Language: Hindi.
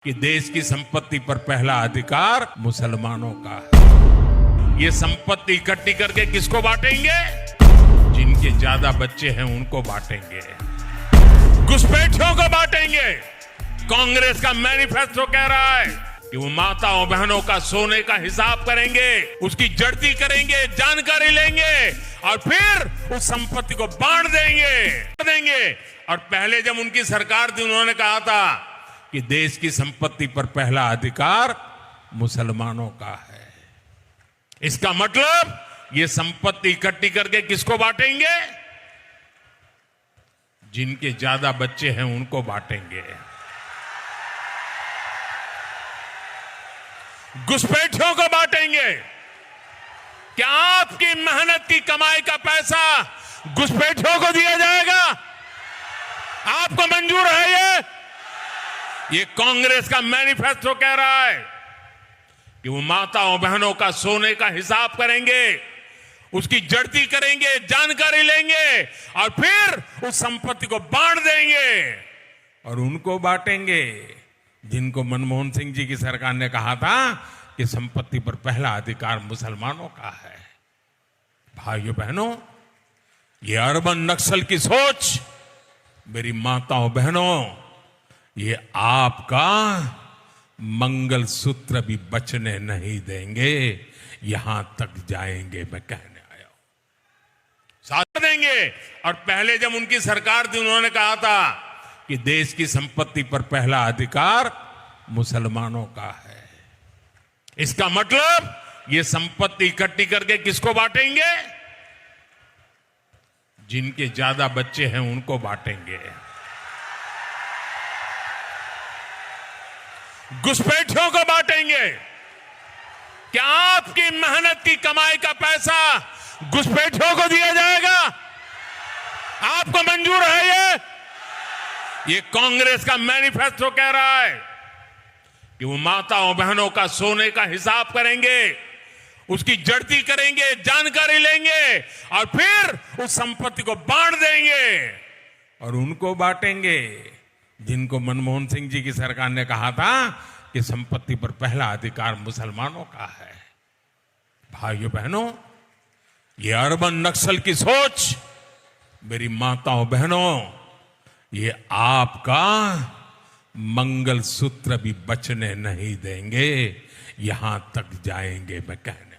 कि देश की संपत्ति पर पहला अधिकार मुसलमानों का है। ये संपत्ति इकट्ठी करके किसको बांटेंगे? जिनके ज्यादा बच्चे हैं उनको बांटेंगे, घुसपैठियों को बांटेंगे। कांग्रेस का मैनिफेस्टो कह रहा है कि वो माताओं बहनों का सोने का हिसाब करेंगे, उसकी जड़ती करेंगे, जानकारी लेंगे और फिर उस संपत्ति को बांट देंगे। और पहले जब उनकी सरकार थी उन्होंने कहा था कि देश की संपत्ति पर पहला अधिकार मुसलमानों का है। इसका मतलब ये संपत्ति इकट्ठी करके किसको बांटेंगे? जिनके ज्यादा बच्चे हैं उनको बांटेंगे, घुसपैठियों को बांटेंगे। क्या आपकी मेहनत की कमाई का पैसा घुसपैठियों को दिया जाएगा? आपको मंजूर है? ये कांग्रेस का मैनिफेस्टो कह रहा है कि वो माताओं बहनों का सोने का हिसाब करेंगे, उसकी जड़ती करेंगे, जानकारी लेंगे और फिर उस संपत्ति को बांट देंगे। और उनको बांटेंगे जिनको मनमोहन सिंह जी की सरकार ने कहा था कि संपत्ति पर पहला अधिकार मुसलमानों का है। भाइयों बहनों, ये अर्बन नक्सल की सोच, मेरी माताओं बहनों, ये आपका मंगलसूत्र भी बचने नहीं देंगे। यहां तक जाएंगे, मैं कहने आया हूं, साथ देंगे। और पहले जब उनकी सरकार थी उन्होंने कहा था कि देश की संपत्ति पर पहला अधिकार मुसलमानों का है। इसका मतलब ये संपत्ति इकट्ठी करके किसको बांटेंगे? जिनके ज्यादा बच्चे हैं उनको बांटेंगे, घुसपैठियों को बांटेंगे। क्या आपकी मेहनत की कमाई का पैसा घुसपैठियों को दिया जाएगा? आपको मंजूर है? ये कांग्रेस का मैनिफेस्टो कह रहा है कि वो माताओं बहनों का सोने का हिसाब करेंगे, उसकी जड़ती करेंगे, जानकारी लेंगे और फिर उस संपत्ति को बांट देंगे। और उनको बांटेंगे जिनको मनमोहन सिंह जी की सरकार ने कहा था कि संपत्ति पर पहला अधिकार मुसलमानों का है। भाइयों बहनों, ये अर्बन नक्सल की सोच, मेरी माताओं बहनों, ये आपका मंगलसूत्र भी बचने नहीं देंगे। यहां तक जाएंगे, मैं कहने